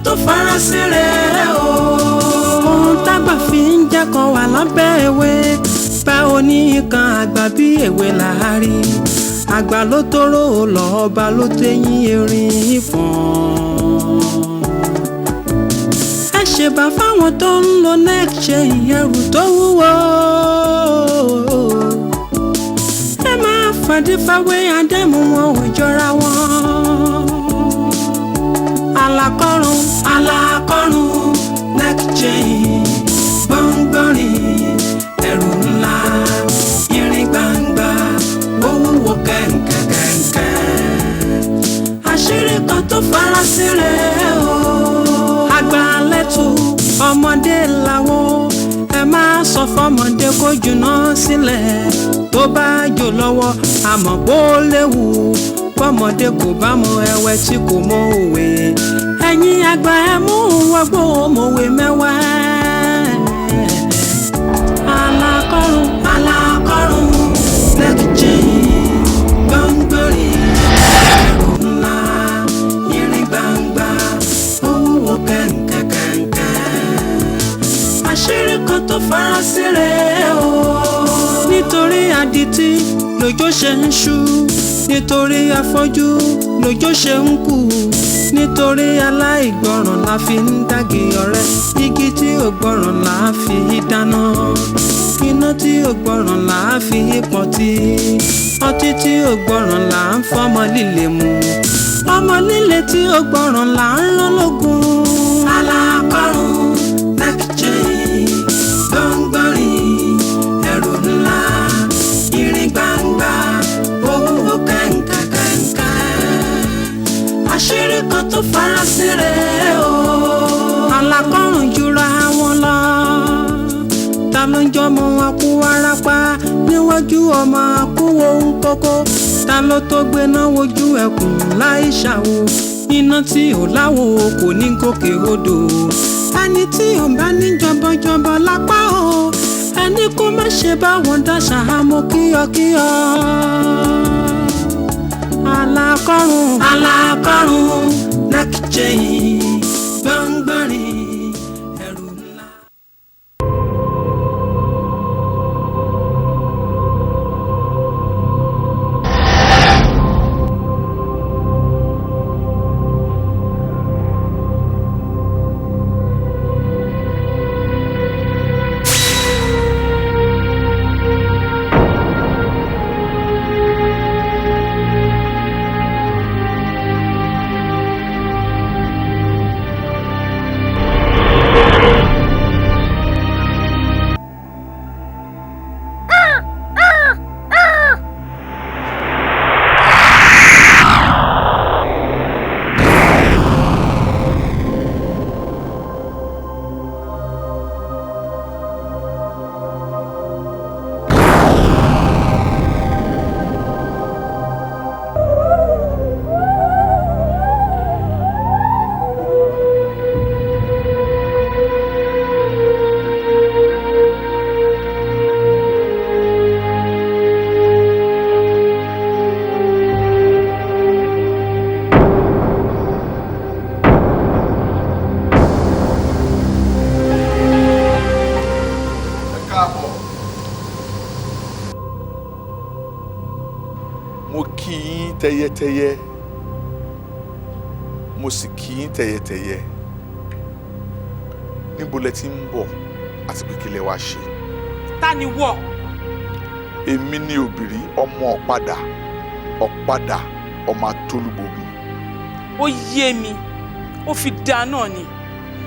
tó farasin rẹ̀ o. Ohun tágbà fi ń jẹ́kọ̀ wà lábẹ́ ewé bá oníkan àgbà bí èwe làárí. Àgbà ló tóró lọ ọba ló tẹ́yìn erin ìfọ̀n. Ẹ ṣèbà fáwọn tó ń lo neck chain ẹrù tó wúwo. Ẹ máa fàdífàwé àdẹ́mú wọn ò jọra wọn. Alakorun, Alakorun, neck chain, gbọ̀ngbọ̀nrín, ẹrù ńlá, irin gbangba, ó wúwo kẹ̀ǹkẹ̀kẹ̀ǹkẹ̀. Àṣírí kan tó farasin rẹ̀ o. Àgbà lẹ́tù, ọmọdé làwọn, ẹ máa sọ fọmọdé kó jùnà sílẹ̀. Tó bá jò lọ́wọ́, àmọ́ bó léwu. Bọ́mọdé kò bá mọ ẹwẹ́ tí kò mọ òwe. Ẹ̀yin àgbà ẹ mú wọgbó mọ̀wé mẹ́wàá. Alakorun, Alakorun, neck chain, gbọ̀ngbọ̀nrín, ẹrù ńlá, irin gbangba, ó wúwo kẹ̀ǹkẹ̀kẹ̀ǹkẹ̀. Àṣírí kan tó farasin rẹ̀ o. Nítorí àdìtí lòjó ṣe ń ṣú. Nítorí afọ́jú lòjó ṣe ń kú. Nítorí aláìgbọràn la fi ń dági ọ̀rẹ́. Igi tí ò gbọràn là á fi dáná. Iná tí ò gbọràn là á fi pọ̀tí. Ọtí tí ò gbọràn là ń fọmọ líle mu. Ọmọ líle tí ò gbọràn là ń rán lógun. Alakorun, neck chain, gbọ̀ngbọ̀nrín, ẹrù ńlá, irin gbangba, owó kẹ̀ǹkẹ̀kẹ̀ǹkẹ̀. Àṣírí kan tó farasin rẹ̀ o. Alakorun jura wọn lọ. Ta ló ń jọmọ akú warapa níwájú ọmọ akúwo ń kókó. Ta ló tó gbéná wojú ẹkùn láì ṣàwo. Iná tí ò láwo kò ní gòkè odò. Ẹni tí ò bá ní jọbọjọbọ lápá o. Ẹni kó má ṣe bá wọn dáṣà àmọ́ kíyọkíyọ. Alakorun, Alakorun, neck chain, gbọ̀ngbọ̀nrín, ẹrù ńlá. Mo kí yín tẹyẹtẹyẹ, mo sì kí yín tẹyẹtẹyẹ. Níbo lẹ ti ń bọ̀ àti pé kí lẹ wá ṣe? Ta ni wọ? Èmi ni Òbìrí ọmọ Ọ̀padà ọmọ Atólúgbògun. Ó yé mi, ó fi dá náà ni.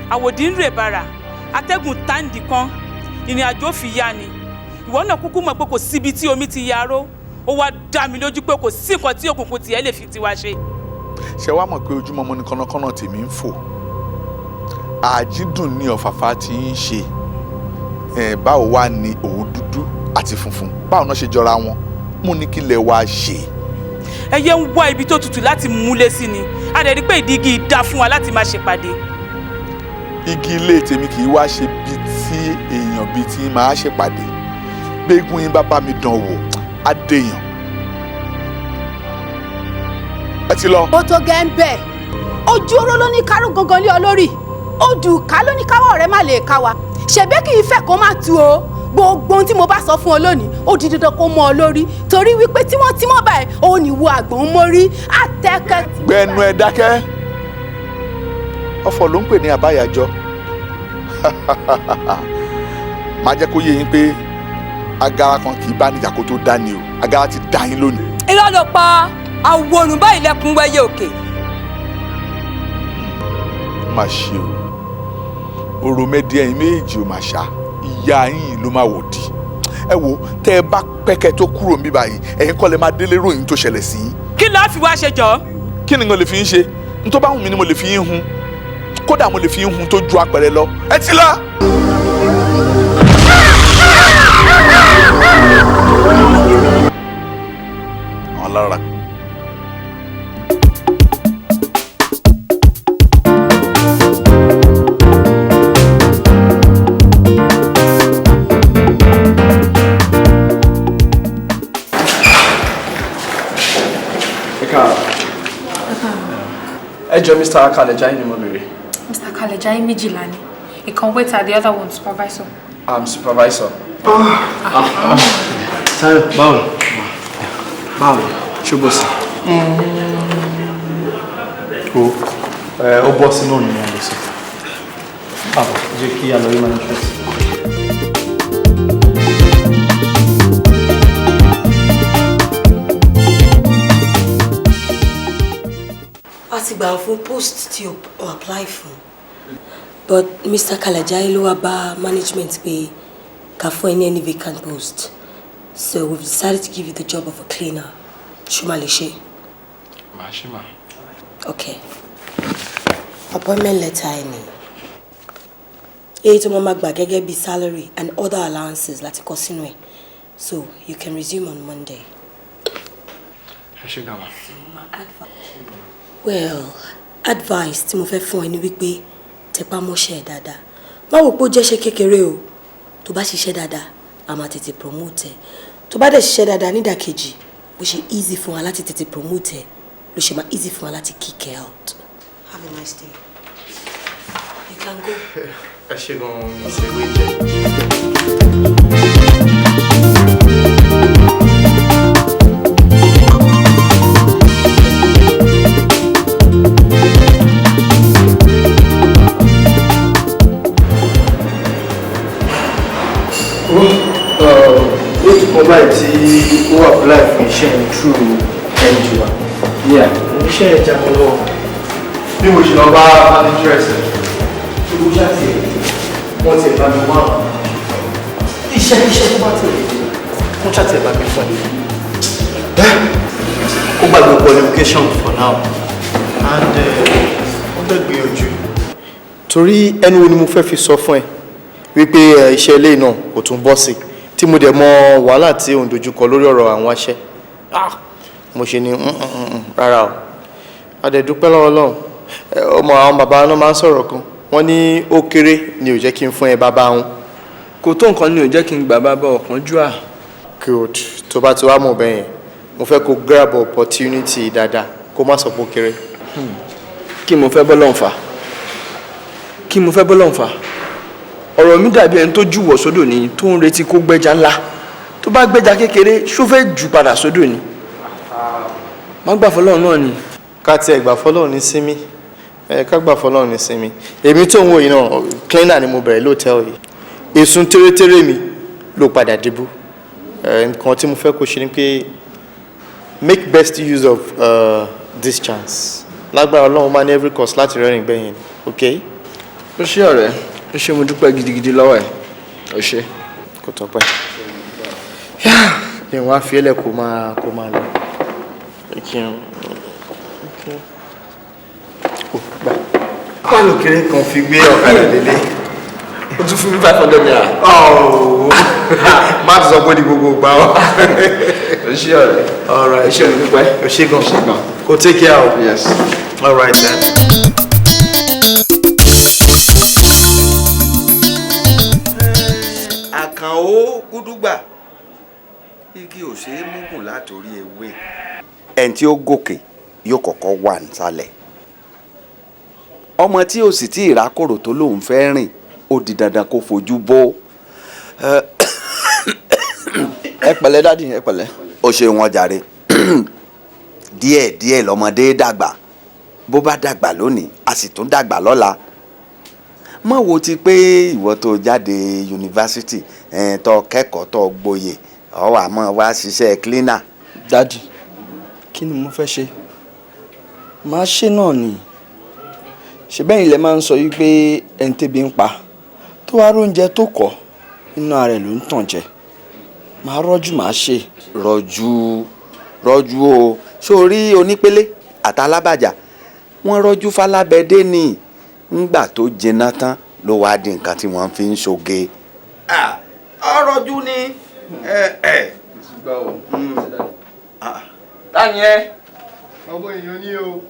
Àwòdì ń rè bàrà, atẹ́gùn táǹdì kan, ìrìn àjò fi yá ni. Ìwọ náà kúkú mọ̀ pé kò síbi tí omi ti yaró. Ó wá dá mi lójú pé kò sí nǹkan tí òkùnkùn tiẹ̀ lè fi tiwa ṣe. Ṣé wàá mọ̀ pé ojúmọmọ ní kọ́nàkọ́nà tèmi ń fò? Àjídùn ní ọ̀fàfà tí ń ṣe. Báwo wá ní òwú dúdú àti funfun? Báwo náà ṣe jọra wọn? Mo ní kí lẹ wá ṣe. Ẹyẹ ń wá ibi tó tutù láti múlé sí ni. A dẹ̀ rí pé ìdí igi dá fún wa láti máa ṣèpàdé. Igi ilé tèmi kì í wá ṣe bíi tí èèyàn bíi tí máa ṣèpàdé. Gbégún yín bá bá mi dán wò, á dèèyàn. Ẹ ti lọ. Ó tó gẹ́ ń bẹ̀. ojú oró ló ní káró gangan lé ọ lórí odù ká ló ní káwọ́ rẹ má lè ká wa ṣèbí kì í fẹ́ kó má tu o gbogbo ohun tí mo bá sọ fún ọ lónìí ó di dandan kó mọ ọ lórí torí wípé tímọ́tímọ́ báyìí ó ní wo àgbọ̀n mórí àtẹ́kẹ́. gbẹnu ẹ dákẹ́ ọ̀fọ̀ ló ń pè ní àbáyàjọ máa jẹ́ kó yé yín pé agara kan kì í bá níjà kó tó dání o agara ti dá yín lónìí. irọ́ ló pa àwòrán báyìí lẹ́kùn wẹ́yẹ òkè. má ṣe o oró mẹ́dí ẹ̀yin méjì ò máa ṣá ìyá yín ló máa wò di ẹ wo tẹ́ ẹ bá pẹ́kẹ́ tó kúrò níbí báyìí ẹ̀yin kọ́ lẹ máa délé ròyìn tó ṣẹlẹ̀ sí yín. kí ló fi wá ṣe jọ. kí ni mo lè fi ń ṣe n tó bá wù mí ni mo lè fi ń hun kódà mo lè fi ń hun tó ju apẹ̀rẹ̀ lọ ẹ ti la. àwọn lára. Ẹjọ́ Mr. Akalejai ni mo béèrè. Mr. Akalejai méjìlá ni. Ìkan waiter, the other one supervisor. I'm supervisor. Sáré, báwo ni? Báwo ni? Ṣùgbọ́n sí. Ó bọ́ sínú òní wọn lè sọ. Báwo, jẹ́ kí a lọ rí management. a ti gbà fún post tí o apply fún but Mr. Akalejai ló wá bá management pé ká fún ẹ ní any vacant post so we've decided to give you the job of a cleaner ṣó máa lè ṣe. Màá ṣe mà. Okay appointment letter ẹ ní èyí tó máa gbà gẹ́gẹ́ bí salary and other allowances láti kọ sínú ẹ̀ so you can resume on Monday. Ẹ ṣe gàmà. Well, advice tí mo fẹ́ fún ẹ ní wípé tẹpá mọ́ṣẹ́ ẹ dáadáa. Má wò pé ó jẹ́ iṣẹ́ kékeré o. Tó bá ṣiṣẹ́ dáadáa, a máa tètè promote ẹ. Tó bá dẹ̀ ṣiṣẹ́ dáadáa nídàkejì, bó ṣe easy fún wa láti tètè promote ẹ, ló ṣe máa easy fún wa láti kick ẹ out. Have a nice day. You can go. Ẹ ṣe gan-an mi ṣe wé jẹ. Mobile tí ó apply fún iṣẹ́ yẹn through NGO. Iṣẹ́ yẹn jà mọ́ lọ́wọ́. Bí mo ṣe lọ bá manager ẹ̀sẹ̀, tí mo ṣáàtì wọ́n ti bá mi wá. Iṣẹ́ tó bá tẹ̀lé wọ́n ṣáàtì bá mi fún ẹ. Ó gbàgbé qualification for now and wọ́n fẹ́ gbìyànjú. Torí ẹnu wo ni mo fẹ́ fi sọ fún ẹ wípé iṣẹ́ ilé náà kò tún bọ́ sí tí mo dẹ̀ mọ wàhálà tí òun dojúkọ lórí ọ̀rọ̀ àwọn aṣẹ́ mo ṣe ní rárá o adẹ̀dúpẹ́ lọ́wọ́ Ọlọ́run ọmọ àwọn bàbá náà máa ń sọ̀rọ̀ kan wọ́n ní ó kéré ni ò jẹ́ kí n fún ẹ bàbá wọn. Kò tó nǹkan ni ò jẹ́ kí n gbà bàbá ọ̀kan jù à. Good tó bá ti wá mọ̀ bẹ́ẹ̀ yẹn mo fẹ́ kó grab opportunity dáadáa kó má sọ pé ó kéré. Kí mo fẹ́ bọ́lọ́hùn fà? Ọ̀rọ̀ mi dàbí ẹni tó jùwọ̀ sódò ni tó ń retí kó gbẹ́ja ńlá tó bá gbẹ́ja kékeré ṣó fẹ́ jù padà sódò ni. Má gbà fọlọ́run náà ni. Ká tiẹ̀ gbà fọlọ́run ní sinmi ká gbà fọlọ́run ní sinmi èmi tó ń wò yìí náà cleaner ni mo bẹ̀rẹ̀ lóòtẹ́ẹ̀lì yìí èsùn tẹ́rẹ́tẹ́rẹ́ mi ló padà dìbò nǹkan tí mo fẹ́ kó ṣe ni pé make best use of this chance lágbára Ọlọ́run máa ní every cost láti rẹ́rìn gbẹ̀yìn ok. Ó ṣé ọ̀rẹ́ ó ṣé mo dúpẹ́ gidigidi lọ́wọ́ ẹ̀ ó ṣé. Kò tọ́pẹ́ ni wọ́n á fi ẹlẹ́ kó máa lọ. Pálọ̀ kéré kan fi gbé ọ̀kadà délé. Ó tún fún mi 500 naira. Má ti sọ pé ní gbogbo gbà ọ́. Ó ṣé ọ̀rẹ́. All right. Ó ṣé mo dúpẹ́. Ó ṣé gan. Go take care of. Yes. All right then. Àkànó gúdúgbà igi ò ṣeé múgùn látòrí ewé ẹni tí ó gòkè yóò kọ́kọ́ wà nísàlẹ̀ ọmọ tí ó sì tí ìrákòrò tó lòun fẹ́ rìn ó di dandan kó fojú bó. ẹ pẹ̀lẹ́ dádì, ẹ pẹ̀lẹ́. ó ṣe wọn jàre. díẹ̀díẹ̀ lọmọdé dàgbà, bó bá dàgbà lónìí a sì tún dàgbà lọ́la. mọ̀ wo ti pé ìwọ tó jáde yunifásitì tó kẹ́kọ̀ọ́ tó gboyè ọ wá mọ́ wá ṣiṣẹ́ cleaner. dádì kí ni mo fẹ́ ṣe? máa ṣe náà ni. ṣe bẹ́ẹ̀ ilẹ̀ máa ń sọ wípé ẹni tẹ́bi ń pa tó wá róúnjẹ tó kọ́ inú ara ẹ̀ ló ń tàn jẹ. máa rọ́jú máa ṣe. rọ́jú o sórí onípele àtàlábàjá wọ́n rọ́jú falábẹ́dé ni ńgbà tó jẹná tán ló wá di nǹkan tí wọ́n fi ń ṣoge. ọrọ̀jú ni. Daniel ọmọ èèyàn ní o.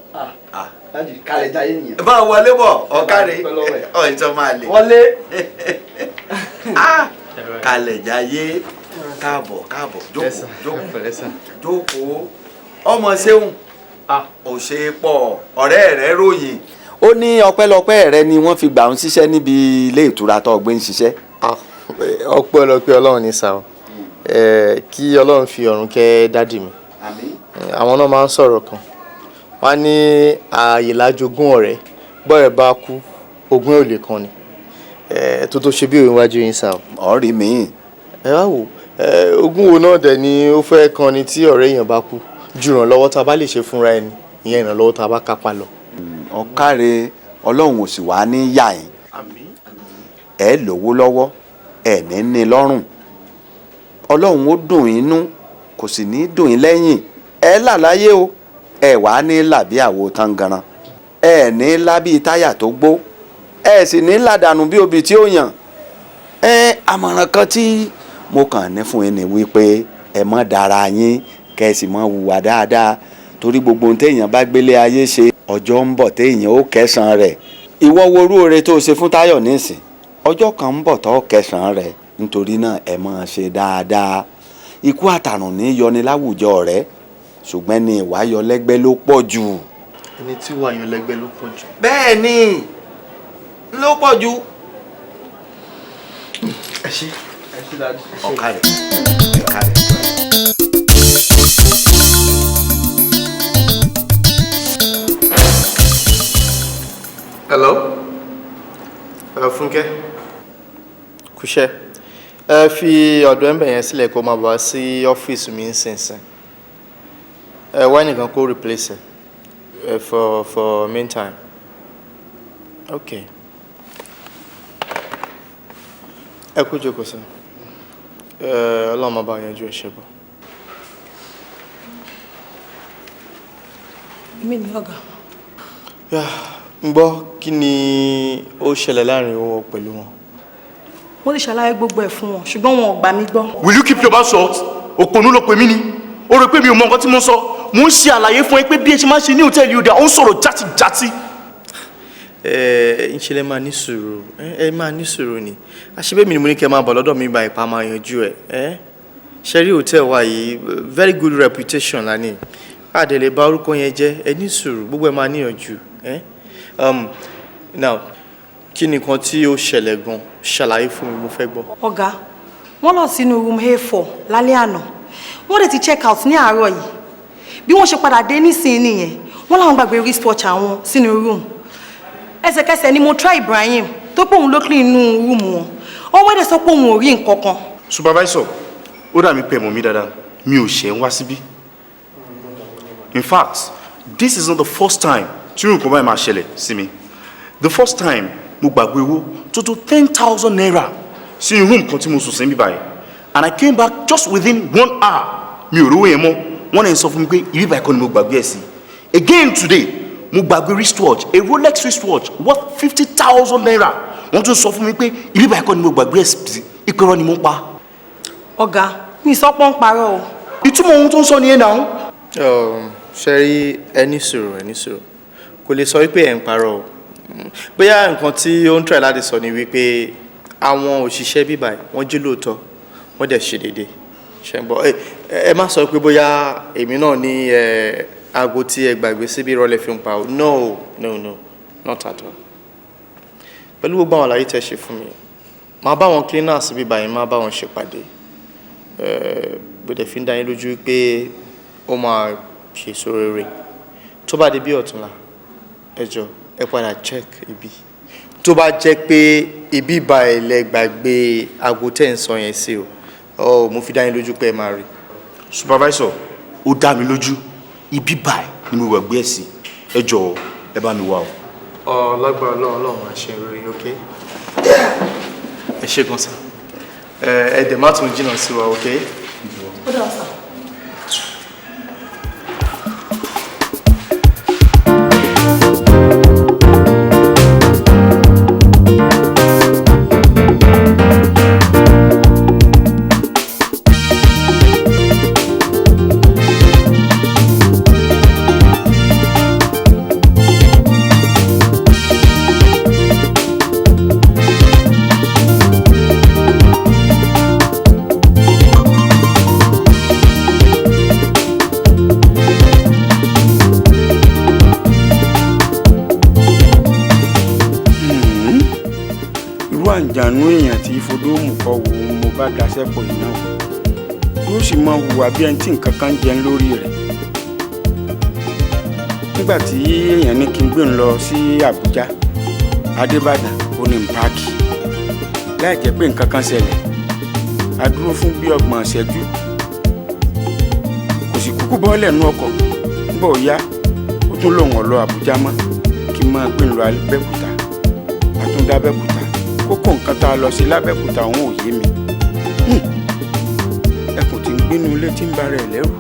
dájú kálẹ̀ jáyé nìyẹn. máa wọlé bọ̀ ọ̀kárẹ̀ ọ̀ìtọ́ máa lè. wọlé. kálẹ̀ jáyé káàbọ̀ jókòó ọmọ ṣéun ò ṣe pọ̀ ọ̀rẹ́ rẹ̀ ròyìn ó ní ọpẹ́lọpẹ́ rẹ ni wọ́n fi gbà ń ṣiṣẹ́ níbi ilé ìtura tó gbé ń ṣiṣẹ́. ọpẹ́lọpẹ́ Ọlọ́run ní sáà kí Ọlọ́run fi ọ̀run kẹ́ dádì mi. àwọn náà máa ń sọ̀rọ̀ kan wọ́n ní ààyè lájogún ọ̀rẹ́ bọ́ọ̀rẹ́ bá kú ogún ò lè kan ni tó ṣe bí òun wájú yín sáà. ọ̀rí mi. ẹ wá wò ogún wo náà dẹ̀ ni ó fẹ́ kan ni tí ọ̀rẹ́ èèyàn bá kú ju ìrànlọ́wọ́ tá a bá lè ṣe fúnra ẹni ìyẹn ìrànlọ́wọ́ tá a bá kápá lọ. ọ̀kàrẹ̀ Ọlọ́run ò sì wá ní yà yín. ẹ lówó lọ́wọ́ ẹ ní lọ́rùn Ọlọ́run ó dùn yín nú kò sì ní dùn yín lẹ́yìn ẹ là láyé o ẹ wàá ní là bí àwo tangaran ẹ ní là bí táyà tó gbó ẹ sì ní làdànù bí obì tí ó yàn. àmọ̀ràn kan tí mo kàn ní fún yín ni wípé ẹ má dára yín kẹ́ ẹ sì má hùwà dáadáa torí gbogbo ohun téèyàn bá gbélé ayé ṣe ọjọ́ ń bọ̀ téèyàn ó kẹsàn-án rẹ̀. ìwọ worú oore tó ṣe fún Táyọ̀ nísìn ọjọ́ kan ń bọ̀ tó kẹsàn-án rẹ̀ nítorí náà ẹ máa ṣe dáadáa. ikú àtàrùn ní yọni láwùjọ rẹ̀ ṣùgbọ́n ní ìwà yọlẹ́gbẹ́ ló pọ̀ jù. ẹni tí wà yọlẹ́gbẹ́ ló pọ̀ jù. bẹ́ẹ̀ ni ló pọ̀ jù. ẹ ṣe dájú. ọ̀kàrẹ̀. Hello? Fúnkẹ́? Kúṣẹ́. Ẹ fi ọ̀dọ̀ ẹ̀mbẹ̀ yẹn sílẹ̀ kó máa bọ̀ sí ọ́fíìsì mi nísinsìn. Wá nìkan kó replace ẹ̀ for meantime. Okay. Ẹ kú jókòó sir. Ọlọ́run máa bá yanjú ẹ̀ ṣe bọ̀. Èmi ni ọ̀gá. Ń gbọ́ kí ni ó ṣẹlẹ̀ láàrin wọn pẹ̀lú wọn. Mo ti ṣàlàyé gbogbo ẹ̀ fún wọn ṣùgbọ́n wọn ò gbà mí gbọ́. Will you keep your mouth shut? Òpònú ló pè mí ni. Ó rò pé mi ò mọ nǹkan tí mo ń sọ. Mo ń ṣe àlàyé fún ẹ pé bí ẹ ṣe máa ń ṣe ní hòtẹ́ẹ̀lì Yoda ó ń sọ̀rọ̀ játijàti. ń ṣe lè máa ní sùúrù ẹ máa ní sùúrù ni àṣebẹ́mi ni mo ní kẹ́ máa bọ̀ lọ́dọ̀ mi bá ipa máa yanjú ẹ̀ ṣẹ́rí hòtẹ́ẹ̀lì wa yìí very good reputation la ní àdèlè bá orúkọ yẹn jẹ́ ẹ ní sùúrù gbogbo ẹ máa níyànjú now kí ni nǹkan tí ó ṣẹlẹ̀ gan ṣàlàyé fún mi mo fẹ́ gbọ́. Ọ̀gá wọ́n lọ sínú room A4 lálẹ́ àná wọ́n dẹ̀ ti check out ní àárọ̀ yìí bí wọ́n ṣe padà dé nísìnyí nìyẹn wọ́n láwọn gbàgbé wristwatch àwọn sínú room ẹsẹ̀kẹsẹ̀ ni mo try Ibrahim tó pé òun ló clean inú room wọn wọ́n wẹ́dẹ̀ sọ pé òun ò rí nǹkan kan. Supervisor ó dà mí pé mọ̀ mí dáadáa mi ò ṣe ń wá síbí. In fact this is not the first time tí irú nǹkan báyìí máa ṣẹlẹ̀ sí mi. The first time mo gbàgbé owó tó tó 10,000 naira sínú room kan tí mo sùn sí níbí báyìí and I came back just within 1 hour mi ò rówó yẹn mọ́ wọ́n lè sọ fún mi pé ibi báyìí kọ́ ni mo gbàgbé ẹ̀ sí. Again today mo gbàgbé wristwatch a Rolex wristwatch worth 50,000 naira wọ́n tún sọ fún mi pé ibi báyìí kọ́ ni mo gbàgbé ẹ̀ sí ìpẹ́rọ ni mo ń pa. Ọ̀gá mi sọ pé ń parọ́ o. ìtumọ̀ ohun tó ń sọ nìyẹn náà. ṣe rí ẹni sùúrù kò lè sọ wípé ẹ̀ ń parọ́ o bóyá nǹkan tí ó ń try láti sọ ni wípé àwọn òṣìṣẹ́ bíbà wọ́n jí lóòótọ́ wọ́n dẹ̀ ṣe déédéé ṣe ń bọ̀ ẹ má sọ pé bóyá èmi náà ní aago tí ẹ gbàgbé síbi ìrọ̀lẹ́ fi ń pa o no not at all. Pẹ̀lú gbogbo àwọn àlàyé tẹ́ ṣe fún mi, máa bá wọn cleaners bí báyìí máa bá wọn ṣe pàdé. Gbọ́dọ̀ fi ń dá yín lójú pé ó máa ṣe sóréré. Tó bá dé bí ọ̀túnla, ẹ jọ̀ọ́ ẹ padà check ibi. Tó bá jẹ́ pé ibi ìbá ilẹ̀ gbàgbé aago tẹ́ ń sọ yẹn sí o, mo fi dá yín lójú pé ẹ máa rí. Supervisor, ó dá mi lójú ibi báyìí ni mo wà gbé ẹ̀ sí. Ẹ jọ̀ọ́ ẹ bá mi wá o. Lágbára Ọlọ́run máa ṣe rere, okay? Ẹ ṣé gan sir. Ẹ dẹ̀ má tún jìnnà sí wa, okay? Ó dà sá. àǹjànú èèyàn tí fodóòmù kọ wo mo bá daṣẹ́ pọ̀ iná yóò sì máa hùwà bí ẹni tí nǹkan kan jẹun lórí rẹ̀ nígbà tí èèyàn ní kí n gbé ń lọ sí Àbújá Adébàdàn ó ní páàkì láì jẹ́ pé nǹkan kan ṣẹlẹ̀ a dúró fún bí 30 ìṣẹ́jú kò sì kúkú bọ́ọ̀lẹ̀ nú ọkọ̀ nígbà ó yá ó tún lòun ọ̀ lọ Àbújá mọ́ kí n máa gbé ń lọ Abẹ́òkúta àtúndá Abẹ́òkúta kókó nǹkan tá a lọ sí lábẹ́òkúta òun ò yé mi ẹkùn tí ń gbénu ilé tí ń ba rẹ̀ lẹ́rù.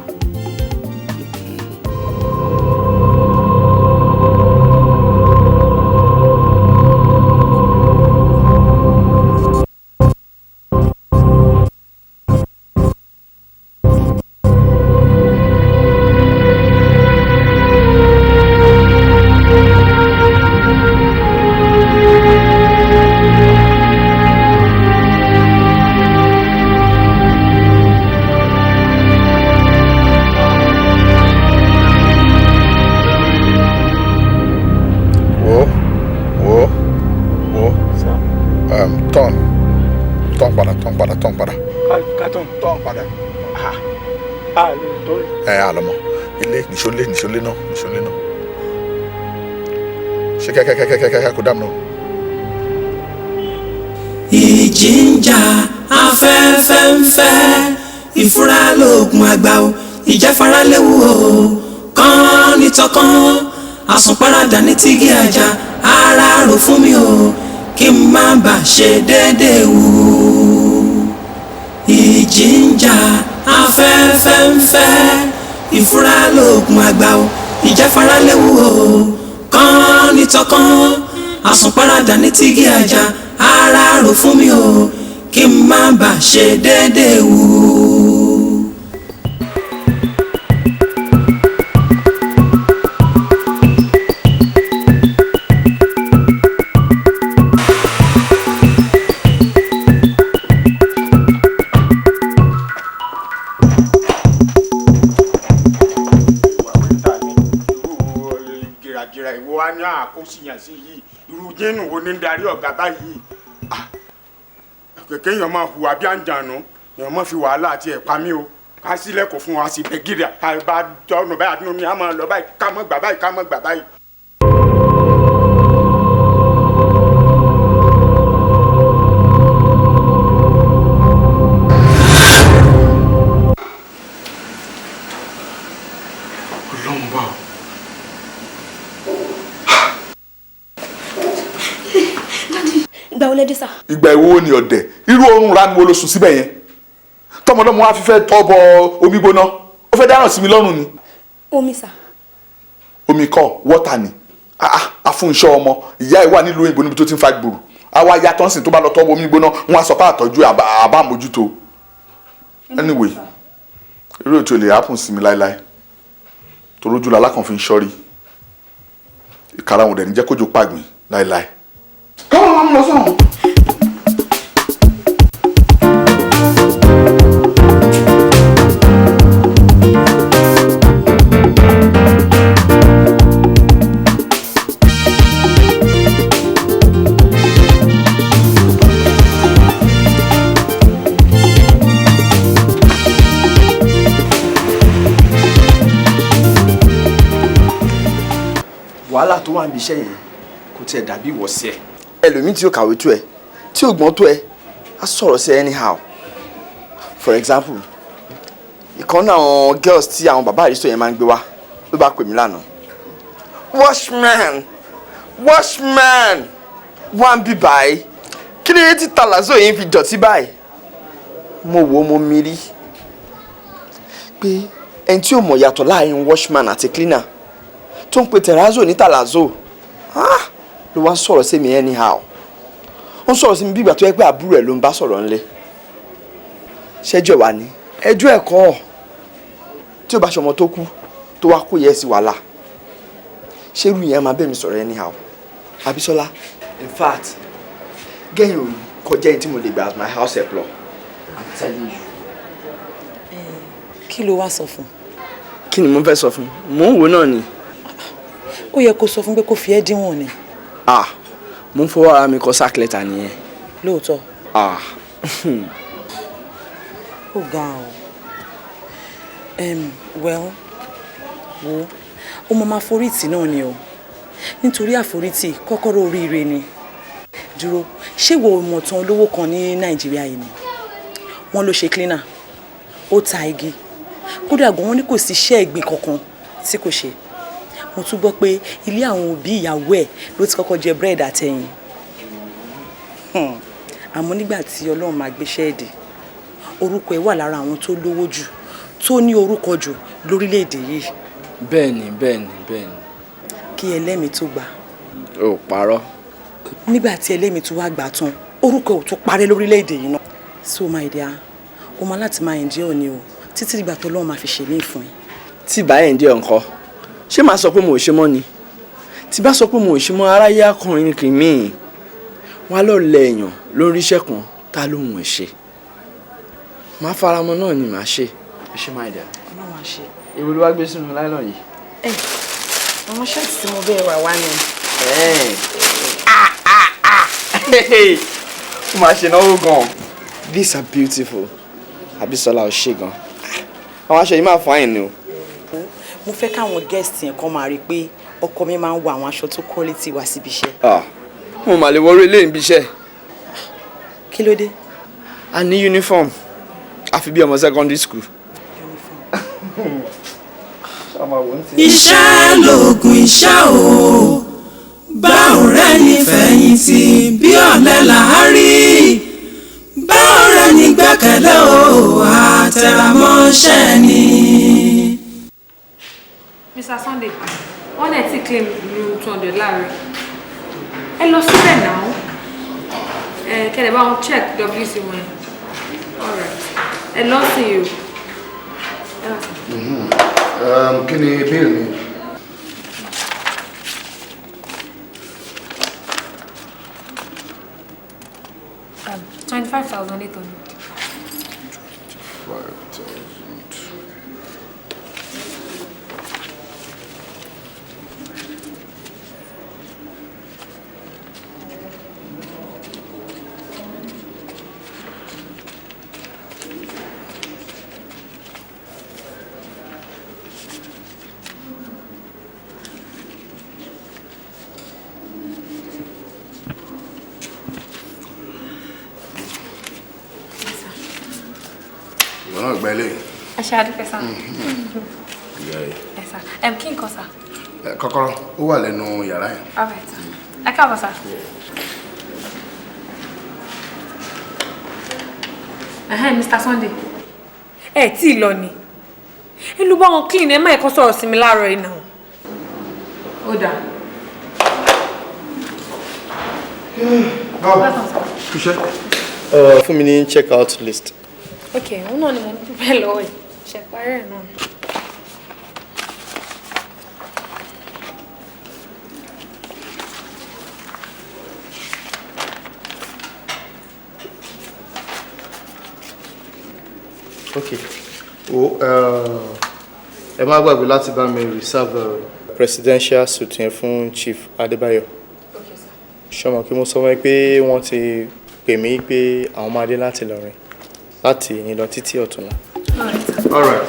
Nìṣólé náà ṣe kẹ́kẹ́kẹ́kẹ́kẹ́ kó dáàmú náà. Ìjì ń jà afẹ́fẹ́ ń fẹ́ ìfúra lóògùn àgbà o ìjáfara léwu o kàn ní tọkàn àsùnparadà ní tígí àjà ara rò fún mi o kí n má bà ṣe déédéé wù. Ìjì ń jà afẹ́fẹ́ ń fẹ́ ìfúra lóògùn àgbà o ìjáfara léwu o kàn ní tọkàn àsùnparadà ní tígí àjà ara rò fún mi o kí n má bà ṣe déédéé wù. irú jẹ́nu wo ní darí ọ̀gá báyìí kẹ̀kẹ́ èèyàn máa hùwà bí àǹjànú èèyàn máa fi wàhálà àti ẹ̀pá mi o ká sílẹ̀kùn fún wa sí bẹ́gìrì àbá dọ́nù báyìí àti omi á máa lọ báyìí ká mọ́ gbà báyìí ká mọ́ gbà báyìí. ìgbà ìwo ni ọ̀dẹ̀ irú oorun ra ni mo lọ sùn síbẹ̀ yẹn tọmọdọ́mọ wa fi fẹ́ tọ́ bọ omi gbóná ó fẹ́ dáràn sí mi lọ́rùn ni. Omi sà. Omi kọ́ wọ́tà ni afúnṣọ́ ọmọ ìyá ẹ̀ wà nílùú òyìnbó níbi tó ti ń fa gbòòrò àwa ya tán sìn tó bá lọ tọ́ bọ omi gbóná wọn á sọ pé àtọ́jú àbá àmójútó. Anyway irú ètò lè happen sí mi láéláé torójú la lákàn fi ń ṣọ́rí ìkara wọn dẹ̀ ní jẹ́ kójú pàgbìn láéláé. káwọn máa ń lọ sọ́run. tó wà níbi iṣẹ́ yẹn kò tiẹ̀ dàbí ìwọ̀sí ẹ̀. ẹlòmíì tí ó kàwé tó ẹ tí ó gbọ́n tó ẹ á sọ̀rọ̀ sí anyhow. For example, ìkan náà àwọn girls tí àwọn bàbá àrísọ yẹn máa ń gbé wá ló bá pè mí lánàá. washman wá ń bí báyìí kí ni tí tàlàzó yìí fi dọ̀tí báyìí. mo wò ó mo mírí pé ẹni tí ò mọ̀ yàtọ̀ láàrin washman àti cleaner tó ń pe terrazzo ní tàlàzó ló wá sọ̀rọ̀ sí mi anyhow. ó ń sọ̀rọ̀ sí mi bí ìgbà tó yẹ pé àbúrò ẹ̀ ló ń bá sọ̀rọ̀ ńlẹ̀. ṣẹ́jọ́ wa ni ẹjọ́ ẹ̀kọ́ tí ó bá ṣọmọ tó kú tó wá kó yẹ sí wàhálà ṣérú yẹn máa bẹ̀ mí sọ̀rọ̀ anyhow. Abisola, in fact gẹ́yìn ò kọjá ẹni tí mo lè gbà as my house help lọ. I'm telling you. Kí ló wá sọ fún? Kí ni mo fẹ́ sọ fún? Mò ń wò náà ni. Ó yẹ kó sọ fún pé kó fi ẹ́ díwọ̀n ni. Mo ń fọwọ́ ara mi kọ sack letter nìyẹn. Lóòótọ́. Ó ga o. Well, wo ó máa forítì náà ni o. Nítorí àforítì kọ́kọ́rọ́ oríire ni. Dúró, ṣé wo mọ̀ tán olówó kan ní Nàìjíríà yìí ni? Wọ́n ló ṣe cleaner. Ó ta igi. Kódà gan wọ́n ní kò sí iṣẹ́ ìgbín kankan tí kò ṣe. Mo tún gbọ́ pé ilé àwọn òbí ìyàwó ẹ̀ ló ti kọ́kọ́ jẹ búrẹ́dì àtẹ̀yìn. Àmọ́ nígbà tí Ọlọ́run máa gbéṣẹ́ èdè, orúkọ ẹ̀ wà lára àwọn tó lówó jù tó ní orúkọ jù lórílẹ̀‐èdè yìí. Bẹ́ẹ̀ni. Kí ẹlẹ́mìí tó gbà. Ó parọ́. Nígbà tí ẹlẹ́mìí tó wá gbà tán, orúkọ ò tún parẹ́ lórílẹ̀‐èdè yìí náà. So my dear, o máa láti máa endure ni o títí ìgbà tó Ọlọ́run máa fi ṣe mí fún ẹ. Tí bá endure ńkọ́, ṣé màá sọ pé mo ò ṣe mọ́ ni? Tí bá sọ pé mo ò ṣe mọ́ aráyé akọrin kì í mí. Wọ́n á lọ lẹ èèyàn lórí iṣẹ́ kan tá lóhùn ẹ̀ ṣe. Màá faramọ́ náà ni màá ṣe. Ẹ ṣe my dear. Ọlọ́run á ṣe. Èwo ló wá gbé sínú láìlọ́n yìí? Àwọn ṣẹ́ẹ̀tì tí mo bẹ́ẹ̀ wà wá ni. Ó máa ṣe náwó gan. These are beautiful. Abisola ò ṣe gan. Àwọn aṣọ yìí máa fine ni o. Mo fẹ́ káwọn guest yẹn kan máa rí i pé ọkọ mi máa ń wọ àwọn aṣọ tó quality wá síbi iṣẹ́. Mo mà lè wọrú ilé níbi iṣẹ́. Kí ló dé? A ní uniform. Àfi bí ọmọ secondary school. Iṣẹ́ lòògùn iṣẹ́ o, bá ọ̀rẹ́ ní fẹ̀yìntì bí ọ̀lẹ là á rí, bá ọ̀rẹ́ ní gbẹ́kẹ̀lé o, àtẹ̀rámọ́ṣẹ́ ni. Mr. Sunday, wọ́n ẹ̀ tí claim room 200 láàrin. Ẹ lọ síbẹ̀ náà. Kẹ̀lẹ̀ bá wọn check WC wọn. All right. Ẹ lọ sí you. Kí ni bill mi? $25,800. Ìwọ̀n gbẹ́lẹ̀. Ẹ ṣe àdúpẹ́ sá. Ẹ sá. Kí n kọ sá? Kọ́kọ́rọ́, ó wà lẹ́nu yàrá yẹn. All right sá. Ẹ káàbọ̀ sá. Mr. Sunday. Ẹ tí ì lọ ni. Ìlú bá wọn clean ẹ má ẹ̀kọ́ sọ̀rọ̀ sí mi láàárọ̀ yìí náà. Ó dáa. Fún mi ní check out list. Okay, òun náà ni mo ń dúpẹ́ lọ́wọ́ ẹ̀. Ṣe parí ẹ̀ náà. Okay. Ẹ má gbàgbé láti bá mi reserve presidential suite yẹn fún Chief Adébáyọ̀. Okay, sir. Ṣọmọ kí mo sọ fún ẹ pé wọ́n ti pè mí pé àwọn máa dé láti Ìlọrin láti ìyìn lọ títí ọ̀túnla. All right, sir. All right.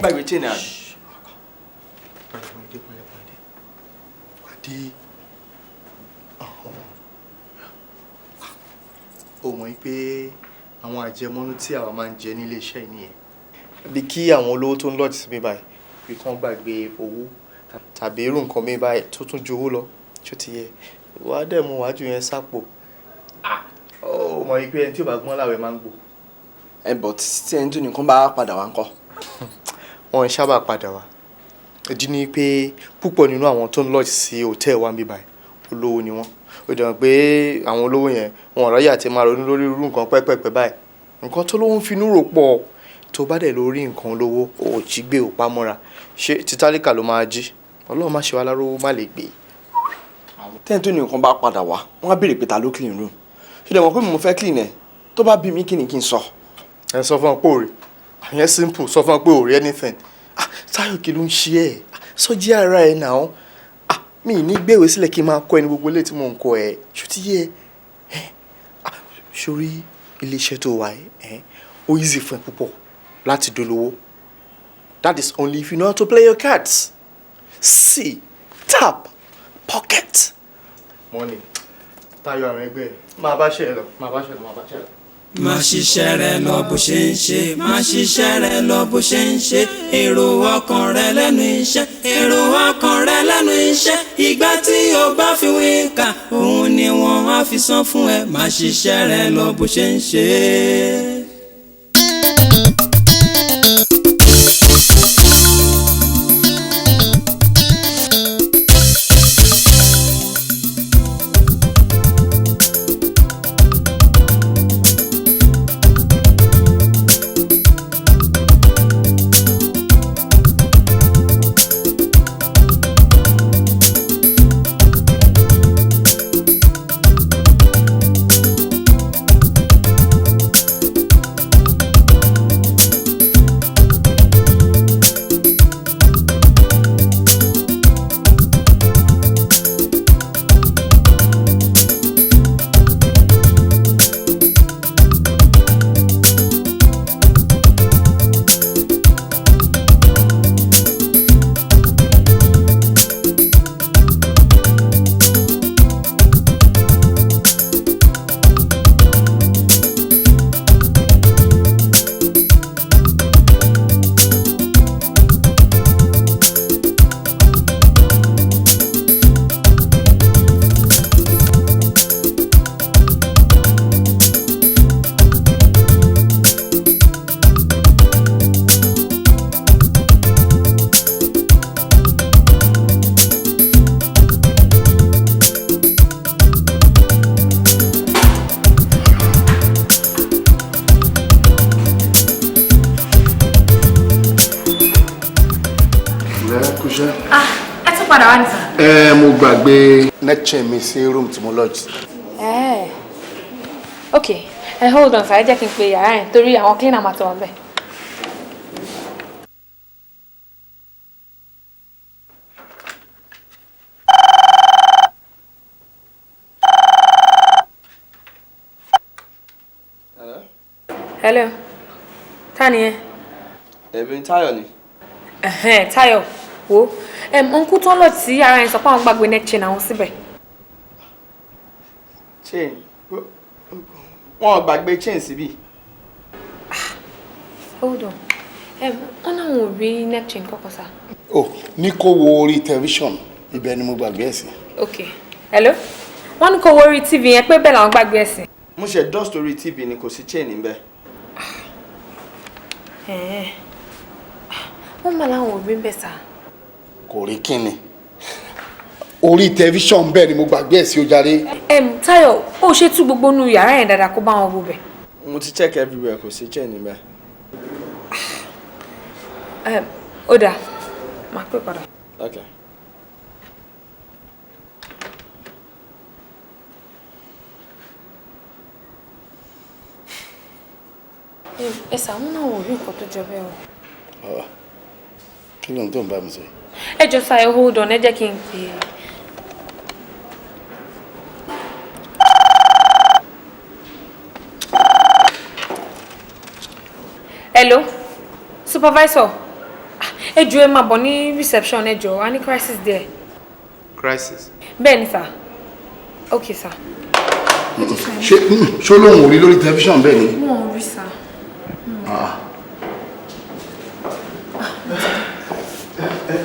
yín gbàgbé chain àná. Pàdé. Ó mọ̀ pé àwọn àjẹmọ́nú tí àwa máa ń jẹ nílé iṣẹ́ yìí nìyẹn. Bí kí àwọn olówó tó ń lọ́ọ̀tì sí mi báyìí bí kán gbàgbé owó tàbí irú nǹkan mi báyìí tó tún ju owó lọ ṣó ti yẹ. Wàá dẹ̀ mú wájú yẹn sápò. Ó mọ̀ pé ẹni tí ò bá gbọ́n láwẹ̀ máa ń gbò. But tí ẹni tó nìkan bá padà wá ńkọ́? Wọ́n ń sábà padà wá. Ìdí ni pé púpọ̀ nínú àwọn tó ń lọ́ọ̀tì sí hòtẹ́ẹ̀lì wa ń bí báyìí olówó ni wọ́n. Ó dẹ̀ mọ̀ pé àwọn olówó yẹn wọn ò ráyè àti máa ronú lórí irú nǹkan pẹ́pẹ́pẹ́ báyìí. Nǹkan tó lówó ń finú rò pọ̀. Tó bá dẹ̀ lórí nǹkan olówó ò jí gbé ò pamọ́ra. Ṣé títálíkà ló máa jí? Ọlọ́run má ṣe wá láró má lè gbé. Tẹ́ni tó nìkan bá padà wá wọ́n á béèrè pé ta ló clean room. Ṣé dẹ̀ mọ̀ pé mo fẹ́ clean ẹ̀ tó bá bí mi kí ni kí n sọ? Ẹ sọ fún ọ pé òrè àyẹn simple sọ fún ọ pé òrè anything. Táyọ̀ kí ló ń ṣe ẹ̀? Sọ́jí ara ẹ̀ náà. Mi ì ní gbéwèé sílẹ̀ kí n máa kọ́ ẹni gbogbo ilé tí mò ń kọ́ ẹ̀. Ṣó ti yẹ ẹ̀? Sórí iléeṣẹ́ tó wà ẹ̀ ó easy fún ẹ púpọ̀ láti dolówó. That is only if you know how to play your cards. See, tap, pocket. Money. Táyọ̀ àwọn ẹgbẹ́ ẹ̀ máa bá ṣe ẹ lọ. Má ṣiṣẹ́ rẹ lọ bó ṣe ń ṣe, má ṣiṣẹ́ rẹ lọ bó ṣe ń ṣe, èrò ọkàn rẹ lẹ́nu iṣẹ́, èrò ọkàn rẹ lẹ́nu iṣẹ́, ìgbà tí o bá fi wí kà, òun ni wọ́n á fi san fún ẹ, má ṣiṣẹ́ rẹ lọ bó ṣe ń ṣe. Ẹ tún padà wá ní sà. Mo gbàgbé neck chain mi sí room tí mo lodge. Ok, hold on sà, ẹ jẹ́ kí n pe yàrá yẹn torí àwọn cleaner máa tó wà bẹ́ẹ̀. Hello. Ta ni ẹ? Ẹ̀bí Táyọ̀ ni. Táyọ̀, wo. Uncle tó ń lọ sí ara yẹn sọ pé àwọn gbàgbé neck chain àwọn síbẹ̀. Chain? Wọ́n gbàgbé chain síbí. Hold on. Wọ́n náà wọ́n rí neck chain kọ́kọ́ sá. Ní kó wo orí tẹlifíṣọ̀n ibẹ̀ ni mo gbàgbé ẹ̀ sí. Ok. Hello? Wọ́n ní kó wo orí TV yẹn pé bẹ́ẹ̀ làwọn gbàgbé ẹ̀ sí. Mo ṣe dust orí TV ni kò sí chain níbẹ̀. Wọ́n máa láwọn òbí ń bẹ̀ sá. Kò rí kíni. Orí tẹlifíṣọ̀n bẹ́ẹ̀ ni mo gbàgbé ẹ̀ sí ó jàre. Táyọ̀, ó ṣe tú gbogbo nu yàrá yẹn dáadáa kó bá wọn wo bẹ̀. Mo ti check everywhere kò sí chain níbẹ̀. Ó dáa, máa pè padà. Okay. Ẹ sàmú náà ò rí nǹkan tó jọ bẹ́ẹ̀ o. Kí ló ń tó ń bá mi sọ yìí? Ẹ jọ sá ẹ hold on, ẹ jẹ́ kí n pè é. Hello, supervisor. ẹ jọ̀ọ́ ẹ máa bọ̀ ní reception ẹ jọ̀ọ́, a ní crisis there. Crisis. Bẹ́ẹ̀ ni sir. Okay sir. ṣó lóun ò rí lórí tẹlifíṣàn bẹ́ẹ̀ ni. Wọ́n ò rí sir.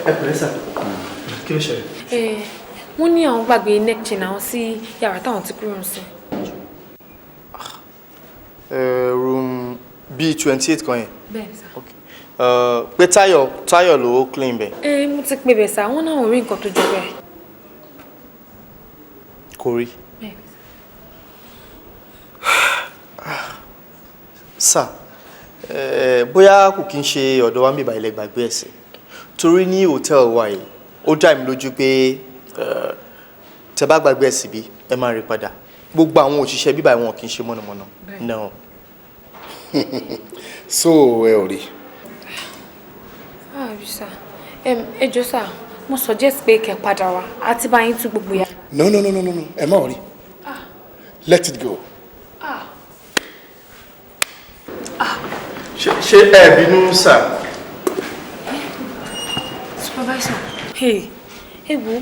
Ẹ pẹ̀lẹ́ sà. Kí ló ṣẹlẹ̀? Wọ́n ní àwọn gbàgbé neck chain àwọn sí yàrá táwọn ti kúrò sí. Room B28 kan yẹn. Bẹ́ẹ̀ ni sir. Okay. Pé Táyọ̀ ló clean bẹ̀. Mo ti pè bẹ̀ sá, wọ́n náà ò rí nǹkan tó jọ bẹ́ẹ̀. Kò rí. Sà, bóyá kò kí ń ṣe ọ̀dọ̀ wa ń bèbà ilẹ̀ gbàgbé ẹ̀sìn. Torí ní hòtẹ́ẹ̀lì wa yìí, ó dá mi lójú pé tẹ́ bá gbàgbé ẹ̀sìn bí ẹ máa rí padà. Gbogbo àwọn òṣìṣẹ́ bíbá wọn kì í ṣe mọ̀nàmọ́ná. No. So ẹ ò rí. Rí sá. Ẹ jọ̀ọ́ sá, mo suggest pé kẹ́ padà wá àti bá yín tú gbogbo yà. No, ẹ má rí. Let it go. Ṣé ẹ bínú sà? Supervisor. Ẹ wo,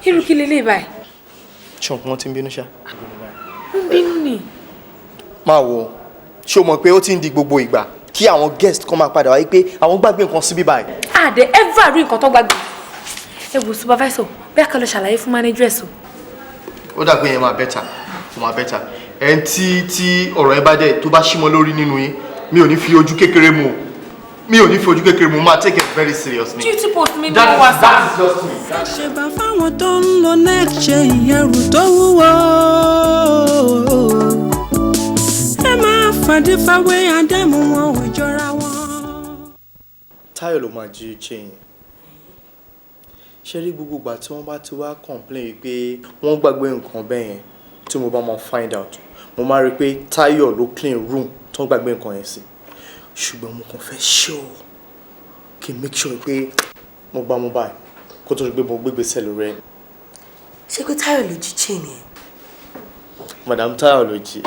irú kí lélẹ̀ báyìí? Ṣé wọ́n ti ń bínú ṣá? Ń bínú ni. Máa wo, ṣé o mọ̀ pé ó ti ń di gbogbo ìgbà kí àwọn guest kan máa padà wáyé pé àwọn gbàgbé nǹkan síbí báyìí? Àdé ever rí nǹkan tó gbàgbé. Ẹ wo supervisor, bẹ́ẹ̀ ká lọ ṣàlàyé fún manageress o. Ó dàgbé yẹn máa bẹ́tà. Ẹn tí ọ̀rọ̀ yẹn bá dẹ̀ tó bá ṣímọ́ lórí nínú yín, mi ò ní fi ojú kékeré mu. Máa take it very seriously. Duty post mi ní wá sá. That is just me. ṣèbà fáwọn tó ń lo neck chain ẹrù tó wúwo. ẹ máa fàdí fáwé àdẹ́mú wọn ò jọra wọn. Táyọ̀ ló máa jí chain. Ṣé rí gbogbo ìgbà tí wọ́n bá ti wá complain pé wọ́n gbàgbé nǹkan bẹ́ẹ̀ yẹn tí mo bá máa find out, mo máa rí pé Táyọ̀ ló clean room tó ń gbàgbé nǹkan yẹn sí. Ṣùgbọ́n mo kàn fẹ́ sure kí n make sure pé mo gbá mo báyìí kó tó rí pé mo gbégbèsè lórí ẹ̀. Ṣé pé Táyọ̀ ló jí chain yẹn? Madam Táyọ̀ ló jí.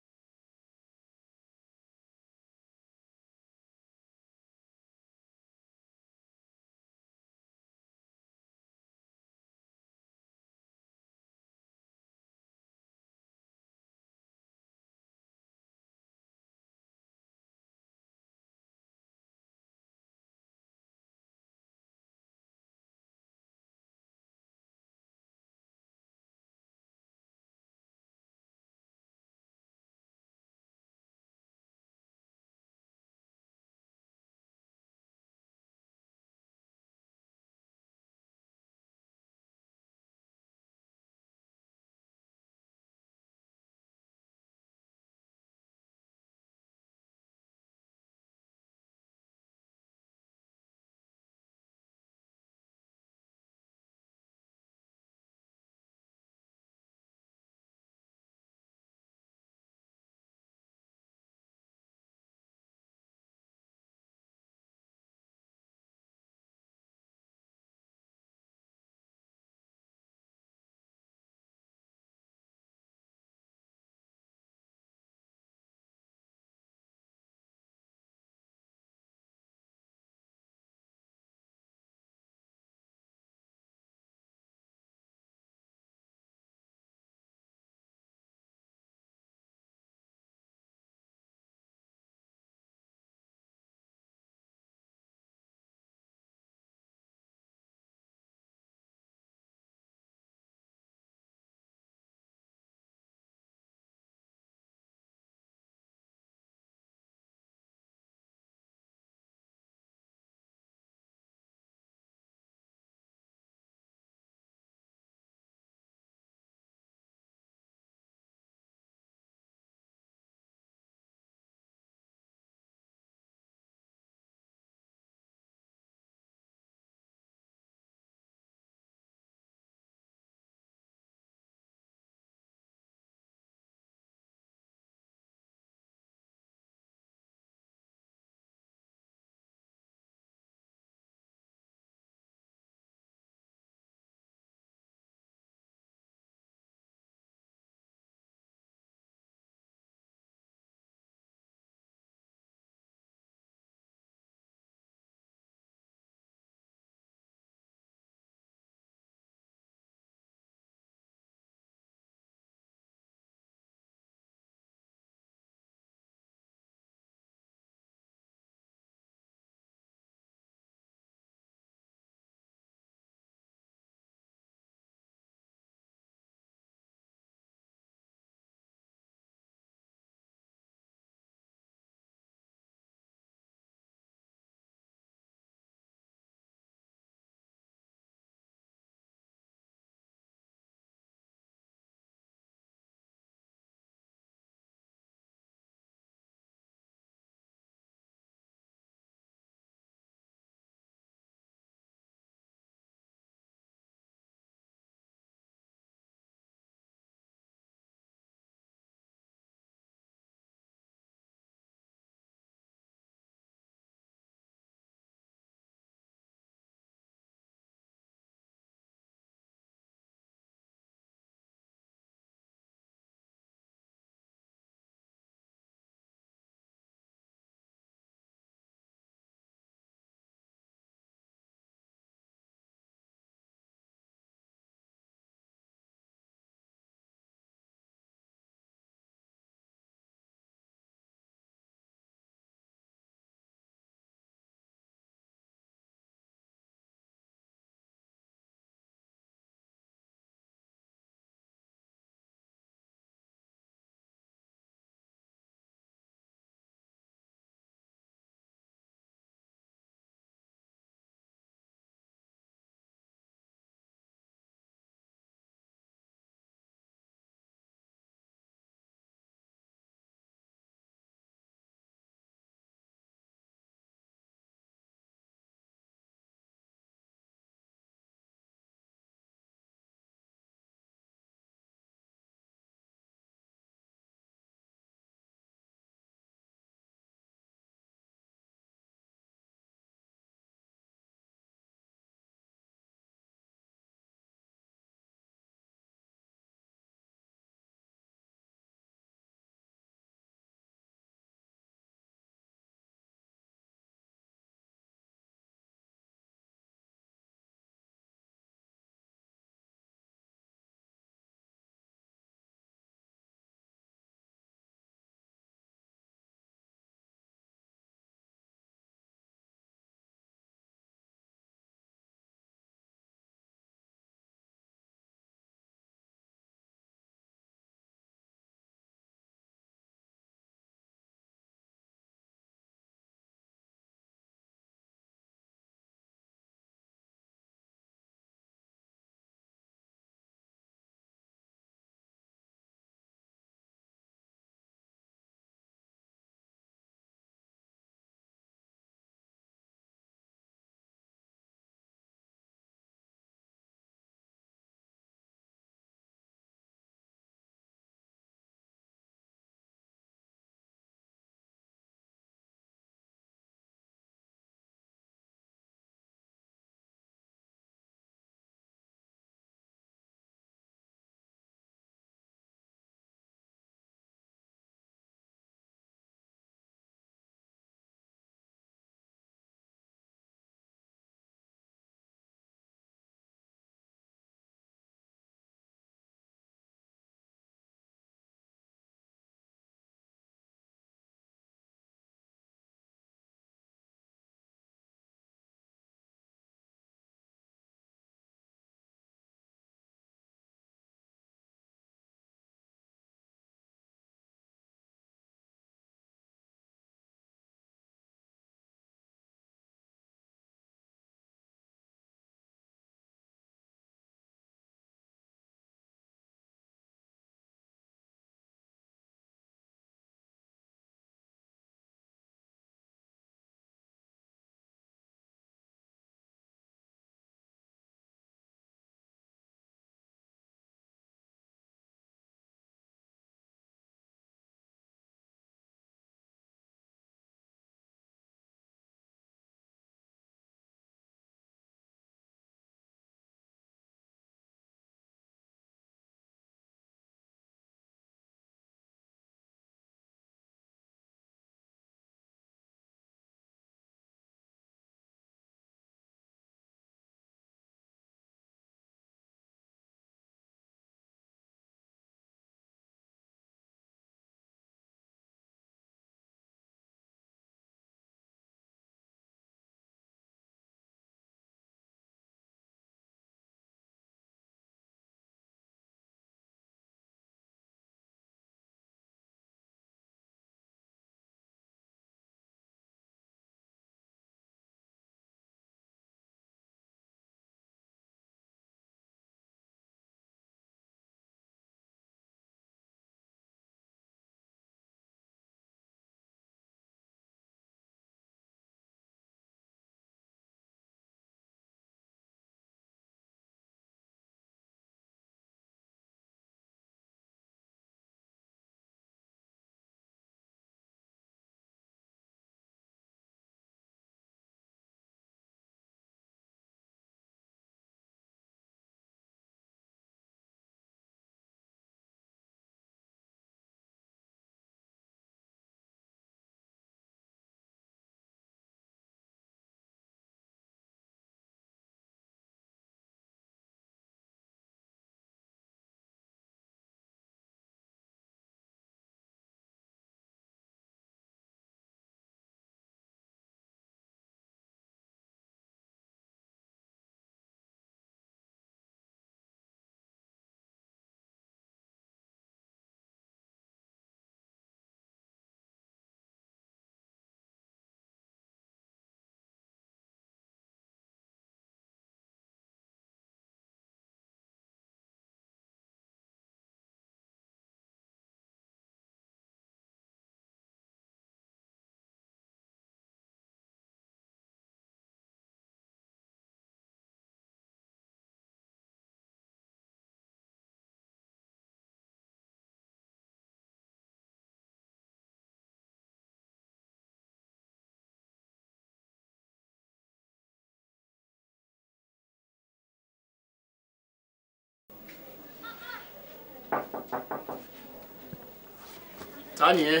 ta ni ẹ.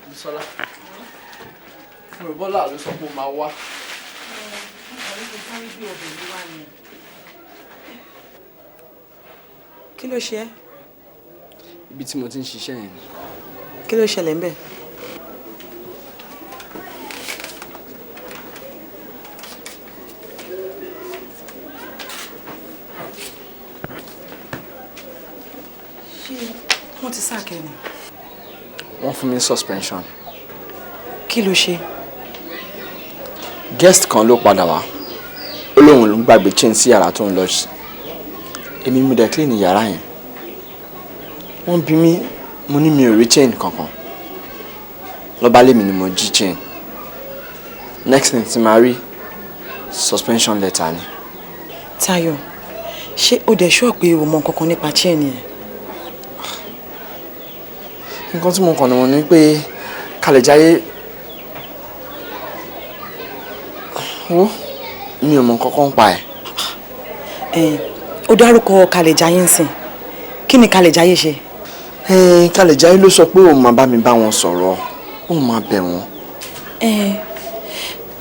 Bísọ́lá mo bọ́lá ló sọ pé ó máa wá. kí ló ṣe ẹ́? ibi tí mo ti ń ṣiṣẹ́ yẹn ni. kí ló ṣẹlẹ̀ ń bẹ̀? ṣé wọ́n ti sáàkẹ́ ni? wọ́n fún mi ní suspension. kí ló ṣe? guest kan ló padà wá ó lóun ló ń gbàgbé chain sí yàrá tó ń lọ sí èmi mo dẹ̀ clean yàrá yẹn wọ́n bi mí mo ní mi ò rí chain kankan lọ́ba lèmi ni mo jí chain next thing tí màá rí suspension letter ni. Táyọ̀ ṣé o dẹ̀ ṣọ́ pé o mọ nǹkan kan nípa chain yẹn? nǹkan tí mo kàn ní wọn ni pé kalẹ̀ jáyé wo mi ò mọ nǹkan kan pa ẹ̀. ó dárúkọ kalẹ̀ jáyé ń sìn kí ni kalẹ̀ jáyé ṣe? kalẹ̀ jáyé ló sọ pé òun máa bá mi bá wọn sọ̀rọ̀ òun máa bẹ̀ wọ́n.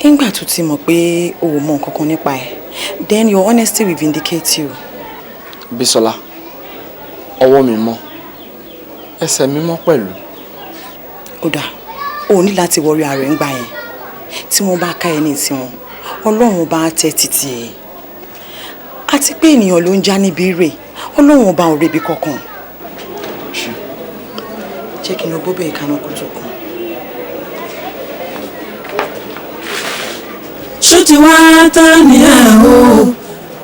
nígbà tó ti mọ̀ pé o ò mọ nǹkan kan nípa ẹ̀ then your honesty will vindicate you. Bísọ́lá ọwọ́ mi mọ́ ẹsẹ̀ mi mọ́ pẹ̀lú. ó dà o ní láti wọrí ara ẹ̀ ń gbà yẹn tí wọ́n bá ká ẹni tiwọn ọlọ́run bá tẹ́ títí ẹ̀ àti pé ènìyàn ló ń já níbi rè ọlọ́run bá òun rebi kankan. jẹ́ kí n lọ bóbẹ̀ ìkànnì kó tó kàn. ṣó ti wá tán ní ẹ̀ o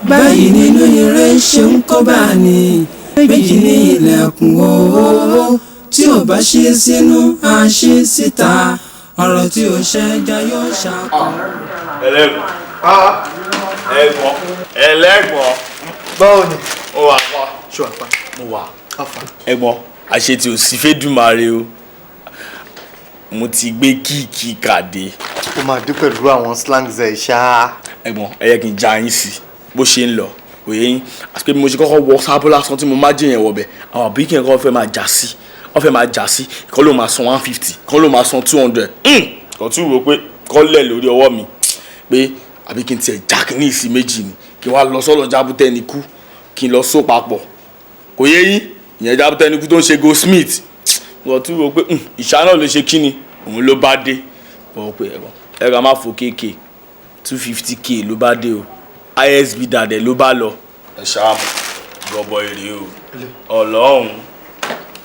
báyìí nínú ire ṣe ń kọ́ bá ní méjì ní ilẹ̀kùn o tí ò bá ṣe sínú á ṣe síta ọ̀rọ̀ tí ò ṣẹja yóò ṣàkọ. ẹlẹ́gbọ̀n báwo ni. ó wà pa. ṣé wàá pa. mo wà. afa. ẹ̀gbọ́n àṣetì ò sí fẹ́ dùmarè o mo ti gbé kíkì kàdé. ó máa dé pẹ̀lú àwọn slangs ẹ̀ ṣá. ẹ̀gbọ́n ẹ yẹ kí n já yín sí bó ṣe ń lọ òye yín àti pé bí mo ṣe kọ́kọ́ wọ sábó lásán tí mo má jẹ́ yẹn wọbẹ̀ àwọn àbí kí n kọ́ fẹ́ máa já sí wọ́n fẹ́ máa já sí kọ́ ló máa san 150 kọ́ ló máa san 200 kò tún rò pé kọ́ lẹ̀ lórí ọwọ́ mi pé àbí kí n tiẹ̀ já kí ní ìsí méjì ni kí wọ́n á lọ sọ́dọ̀ jábútẹ́ ní kú kí n lọ só papọ̀ kò yé yín ìyẹn jábútẹ́ ní kú tó ń ṣe goldsmith kò tún rò pé ìṣá náà ló ṣe kí ni òun ló bá dé wọ́n pé ẹ̀rọ máa fò kéèké 250k ló bá dé o isb dàdẹ ló bá lọ. ẹ ṣáà gbọ́bọ èrè o ọlọ́run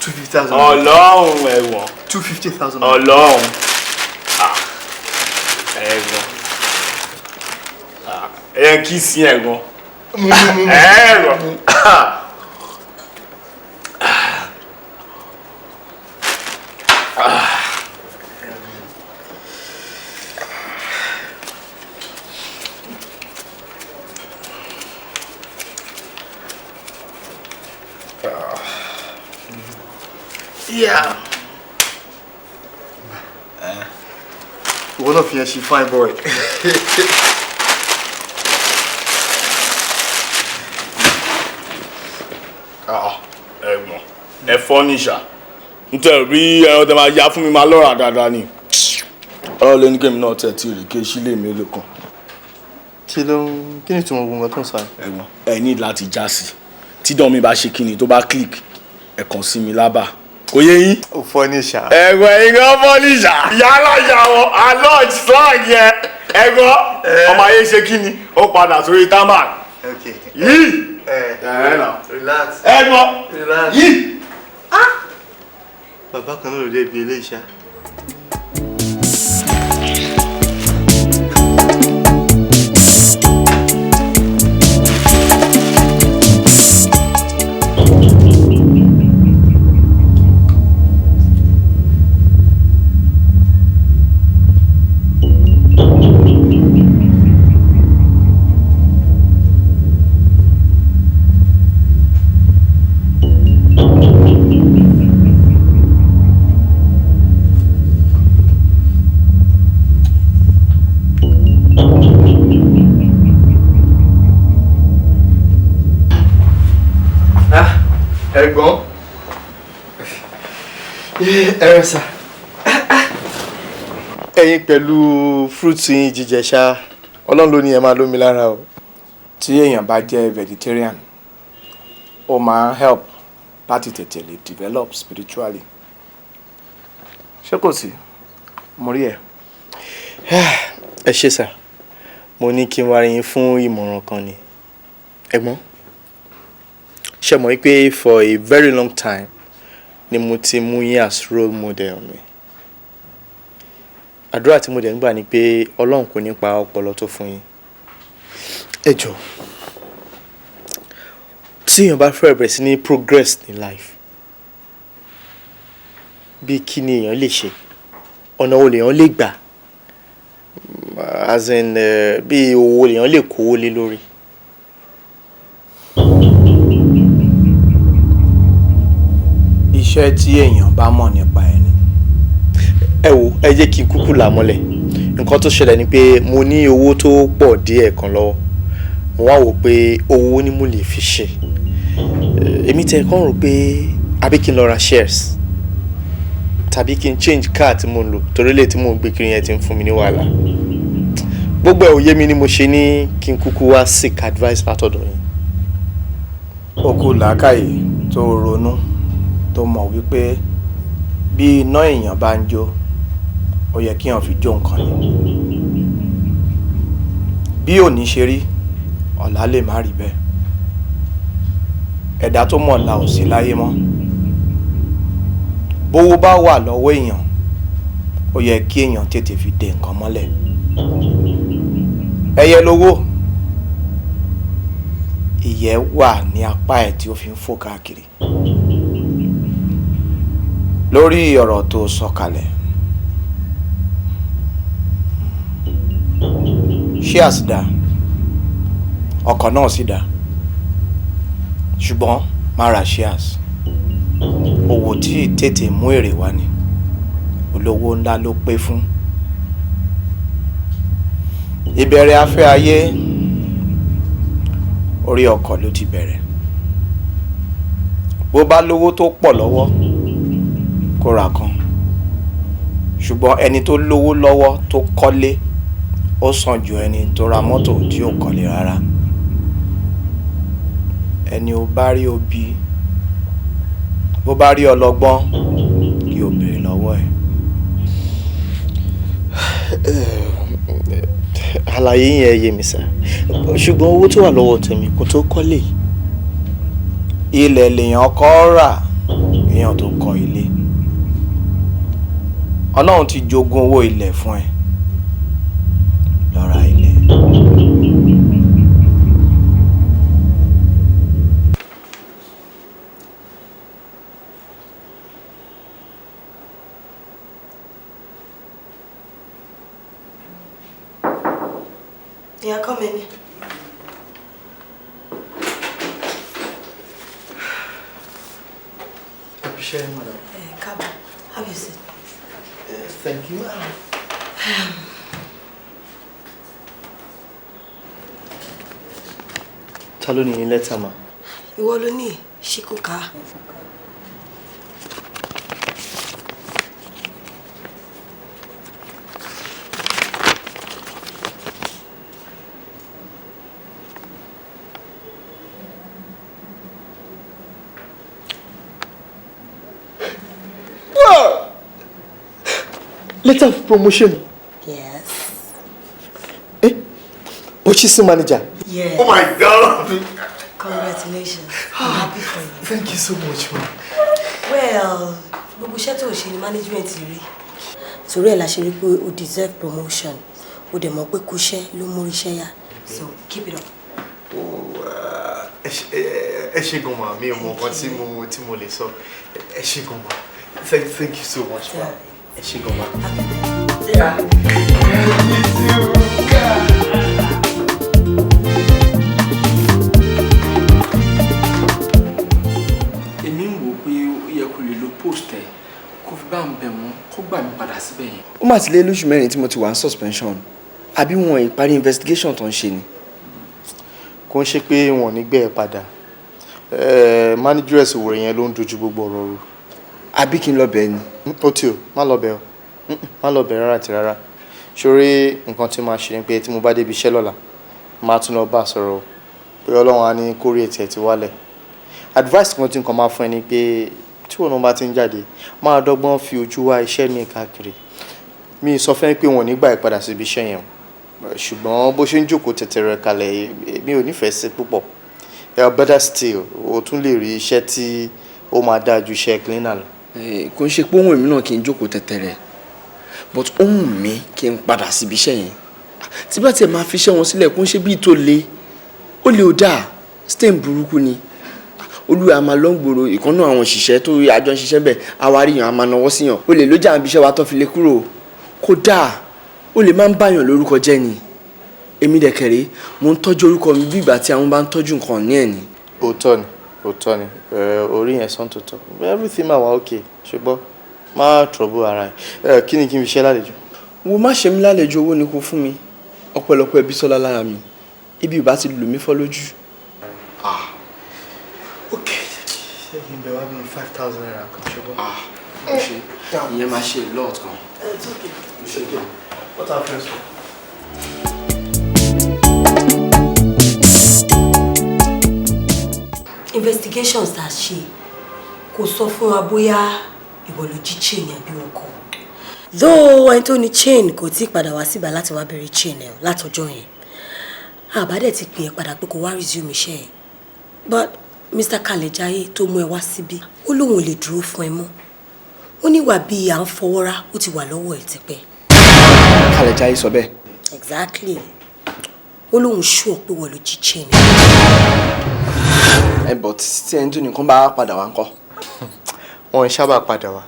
250,000. ọlọ́run ẹ̀wọ̀n 250,000. ọlọ́run ẹ̀wọ̀n ẹ̀yẹ kí sí ẹ̀wọ̀n ẹ̀wọ̀n. Yeah. Ìwọ náà fi yẹn ṣe fine boy. ẹ̀gbọ́n ẹ fọ́ níṣà nítorí rí ẹran tẹ máa ya fún mi máa lọ́ra dáadáa ni ọ̀rọ̀ lé ní kémi náà tẹ̀ tí èrè ké sílé mi lè kàn. kí ni tí mo gbọ́n tó ń sọ yẹn. ẹ̀gbọ́n ẹ ní láti já sí tí dán mi bá ṣe kíni tó bá click ẹ kàn sí mi lábà kò yé yín. ó fọ́ níṣà. ẹ̀gbọ́n yín kan fọ́ níṣà yálà yà wọ́n alọ́ọ̀jì slang yẹn ẹ̀gbọ́n ọmọ ayé ṣe kíni ó padà sórí támà yìí. Relax. ẹ̀gbọ́n Relax. yìí. Bàbá kan náà ló dé ibi ilé iṣẹ́. Ẹ̀gbọ́n. Ẹ̀rẹ̀ sà. Ẹ̀yin pẹ̀lú fúrúùtù yín jíjẹ ṣá, Ọlọ́run ló ní ẹ máa lómi lára o. Tí èèyàn bá jẹ́ vegetarian, ó máa help láti tètè lè develop spiritually. Ṣé kò sí? Mo rí ẹ. Ẹ ṣé sà, mo ní kí n wá rí yín fún ìmọ̀ràn kan ni. Ẹ̀gbọ́n, ṣé mọ̀ pé for a very long time ni mo ti mú yín as role model mi. Àdúrà tí mo dẹ̀ ń gbà ni pé Ọlọ́run kò ní pa ọpọlọ tó fún yín. Ẹ jọ̀ọ́, tí èèyàn bá fẹ́ bẹ̀rẹ̀ sí ní progress ní life, bí kí ni èèyàn lè ṣe, ọ̀nà wo lèèyàn lè gbà, as in bí owó lèèyàn lè kówó lé lórí. Iṣẹ́ tí èèyàn bá mọ̀ nípa ẹni. Ẹ wo, ẹ jẹ́ kí n kúkú là mọ́lẹ̀. Nǹkan tó ṣẹlẹ̀ ni pé mo ní owó tó pọ̀ díẹ̀ kan lọ́wọ́. Mo wá wò pé owó ni mo lè fi ṣe. Èmi tẹ̀ kàn rò pé àbí kí n lọ ra shares tàbí kí n change car tí mo ń lò torí lè tí mo ń gbé kiri yẹn ti ń fún mi ní wàhálà. Gbogbo ẹ̀ òye mi ni mo ṣe ní kí n kúkú wá seek advice látọ̀dọ̀ yín. Ó kù làákàyè tó ronú tó mọ̀ wípé bí iná èèyàn bá ń jó ó yẹ kí èèyàn fi jó nǹkan ni. Bí òní ṣe rí ọ̀la lè má rí bẹ́ẹ̀. Ẹ̀dá tó mọ̀ la ò sí láyé mọ́. Bówó bá wà lọ́wọ́ èèyàn ó yẹ kí èèyàn tètè fi dè nǹkan mọ́lẹ̀. Ẹyẹ lówó, ìyẹ́ wà ní apá ẹ̀ tí ó fi ń fò káàkiri. Lórí ọ̀rọ̀ tó sọ kalẹ̀, shares dá, ọkọ̀ náà sì dá, ṣùgbọ́n má ra shares. Owó tí tètè mú èrè wá ni olówó ńlá ló pé fún. Ìbẹ̀rẹ̀ afẹ́ ayé orí ọkọ̀ ló ti bẹ̀rẹ̀. Bó bá lówó tó pọ̀ lọ́wọ́ kó ra kan, ṣùgbọ́n ẹni tó lówó lọ́wọ́ tó kọ́lé ó sàn ju ẹni tó ra mọ́tò tí ò kọ́lé rárá. Ẹni ó bá rí òbí, bó bá rí ọlọ́gbọ́n kí o béèrè lọ́wọ́ ẹ̀. Àlàyé yẹn yé mi sà, ṣùgbọ́n owó tó wà lọ́wọ́ tèmi kò tó kọ́lé. Ilẹ̀ lèèyàn kọ́ rà èèyàn tó kọ́ ilé. Ọlọ́run ti jogún owó ilẹ̀ fún ẹ. Lọ ra ilẹ̀. Yeah, come in. Appreciate it, madam. Come, have a seat. Thank you, madam. Ta ló ní lẹ́tà mà? Ìwọ ló ní ṣíkúkà. Letter of promotion. Yes. Purchasing manager. Yes. Oh my God. Congratulations. I'm happy for you. Thank you so much, ma. Well, gbogbo iṣẹ́ tó ṣe ní management rí. Torí ẹ̀ la ṣe rí pé o deserve promotion. O dẹ̀ mọ̀ pé kúṣẹ́ ló mú iṣẹ́ yá. So keep it up. Ẹ ṣé gan ma, mi ò mọ̀ nǹkan tí mo lè sọ. Ẹ ṣé gan ma. Thank you so much, ma. Ẹ ṣé gan ma. Yeah. You too. Èmi ń wò pé ó yẹ kó lè lo post ẹ̀ kó fi bá ń bẹ̀ wọ́n kó gbà mí padà síbẹ̀ yẹn. Ó mà ti lé lóṣù mẹ́rin tí mo ti wà ní suspension àbí wọn ìparí investigation tó ń ṣe ni. Kò ń ṣe pé wọn ò ní gbé ẹ padà Manageress wò yẹn ló ń dojú gbogbo ọ̀rọ̀ rú. Àbí kí n lọ bẹ̀ ni? Ó tí o, má lọ bẹ̀ o. Má lọ bẹ̀ rárá àti rárá. Ṣorí nǹkan tí màá ṣe ni pé tí mo bá débi iṣẹ́ lọ́la, màá tún lọ bá a sọ̀rọ̀ pé Ọlọ́run á ní kórè ètì ẹ̀ ti wálẹ̀. Advice kan tí nǹkan máa fún ẹ ni pé tí wọn náà bá ti ń jáde, máa dọ́gbọ́n fi ojú wá iṣẹ́ mi káàkiri. Mi sọ fẹ́ pé wọn ò ní gbà ìpadà síbi iṣẹ́ yẹn. Ṣùgbọ́n bó ṣe ń jókòó tẹ̀tẹ̀rẹ̀ kalẹ̀, mi ò nífẹ̀ẹ́ sí púpọ̀. Better still, o tún lè rí iṣẹ́ tí ó máa dáa ju iṣẹ́ cleaner lọ. Kò ń ṣe pé ohun èmi náà kì í jókòó tẹ̀tẹ̀rẹ̀, but ohun mi kì í padà síbi iṣẹ́ yẹn. Tí bá tiẹ̀ máa fi iṣẹ́ wọn sílẹ̀ kó ń ṣe bí tó le, ó lè ó dáa, stain burúkú ni. Olúwa máa lọ ń gbòòrò ìkànnà àwọn òṣìṣẹ́ tó àjọ ń ṣiṣẹ́ bẹ̀, àwárí yàn á máa náwó síyàn. O lè lójà àbí iṣẹ́ wa tó fi lè kúrò. Kó dáa, ó lè máa ń báyàn lórúkọ jẹ́ ni. Èmi dẹ̀kẹ̀rẹ́, mo ń tọ́jú orúkọ mi bí ìgbà tí àwọn bá ń tọ́jú nǹkan ní ẹ̀ ni. Òótọ́ ni, orí yẹn sàn tó tọ́. Everything máa wà okay, ṣùgbọ́n má trouble ara ẹ̀. Kí ni kí n fi ṣe lálejò? Wo má ṣe mí lálejò, owó ni kó fún mi. Ọ̀pọ̀lọpọ̀ ẹbí sọ́lá lára mi. Ibi ìbá ti lù mí fọ́ lójú. Okay. Ṣé kí n bẹ wá bí 5,000 naira kan ṣùgbọ́n? Ìyẹn máa ṣe lot kan. It's okay. It's okay. What our friends for? Investigations tá a ṣe kò sọ fún wa bóyá ìwọ ló jí chain àbí wọn kọ́. Though ẹni tó ní chain kò tí ì padà wá síbà láti wá bẹ̀rẹ̀ chain ẹ̀ látọjọ́ yẹn. Àbádẹ́ ti pè é padà pé kó wá resume iṣẹ́ ẹ̀. But Mr. Kalejaye tó mú ẹ wá síbí, ó lóun ò lè dúró fún ẹ mọ́. Ó ní wà bí à ń fọwọ́rá, ó ti wà lọ́wọ́ ẹ̀ tipẹ́. Kalejaye sọ bẹ́ẹ̀. Exactly. Ó lóun sure pé wọ́n ló jí chain. But tí ẹni tó nìkan bá padà wá ńkọ́? Wọ́n ń sábà padà wá.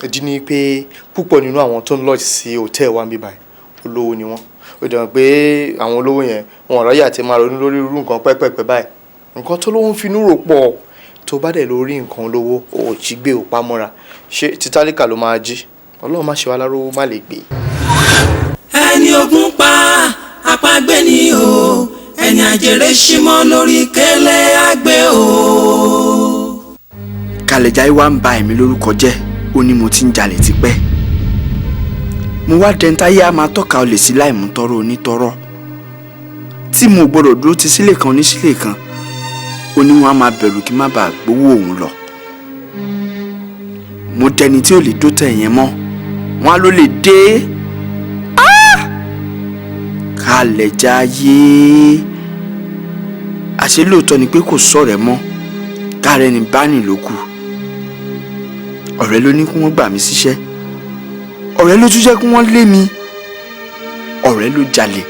Ìdí ni pé púpọ̀ nínú àwọn tó ń lodge sí hòtẹ́ẹ̀lì wa ń bí báyìí olówó ni wọ́n. Ó dẹ̀ mọ̀ pé àwọn olówó yẹn wọn ò ráyè àti máa ronú lórí irú nǹkan pẹ́pẹ́pẹ́ báyìí. Nǹkan tó lówó ń finú rò pọ̀. Tó bá dẹ̀ lórí nǹkan olówó, ò jí gbé ò pamọ́ra. Ṣé títálíkà ló máa jí? Ọlọ́run má ṣe wá lárówó má lè gbé. Ẹni ogún pa apágbé ni o, ẹni àjèrè símọ́ lórí kélé àgbé o. Kalejaye wá ń ba èmi lórúkọ jẹ́, ó ní mo ti ń jalè tipẹ́. Mo wá dẹ́ntáyé á máa tọ́ka olè sí láìmú tọrọ onítọrọ. Tí mo gbọ́dọ̀ dúró ti sílé kan ní sílé kan, ó ní wọn á máa bẹ̀rù kí má bàa gbowó òun lọ. Mo dẹni tí ò lè dótẹ̀ yẹn mọ́, wọn á ló lè dé. Kalejaye, àṣé lóòótọ́ ni pé kò sọ̀rẹ́ mọ́, káàrẹ́ ni bá rìn ló kù. Ọ̀rẹ́ ló ní kí wọ́n gbà mí síṣẹ́, ọ̀rẹ́ ló tún jẹ́ kí wọ́n lé mi, ọ̀rẹ́ ló jalè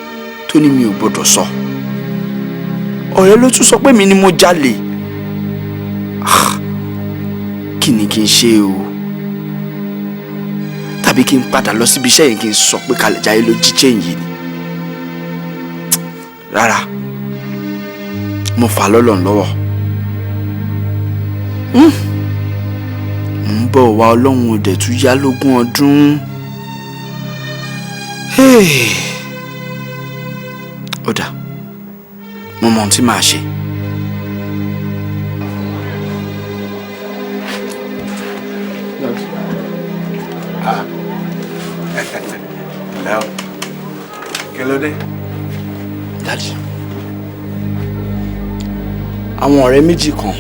tó ní mi ò gbọ́dọ̀ sọ, ọ̀rẹ́ ló tún sọ pé mi ni mo jalè. Kí ni kí n ṣe o? Tàbí kí n padà lọ síbi iṣẹ́ yẹn kí n sọ pé Kalejaye ló jí chain yìí ni? Rárá, mo fà lọ́lọ́run lọ́wọ́. Mo ń bọ̀ wá Ọlọ́run òdẹ̀ tún yá lógún ọdún. Ó dà, mo mọ ohun tí màá ṣe. Hello. Kí ló dé? Daddy, àwọn ọ̀rẹ́ méjì kan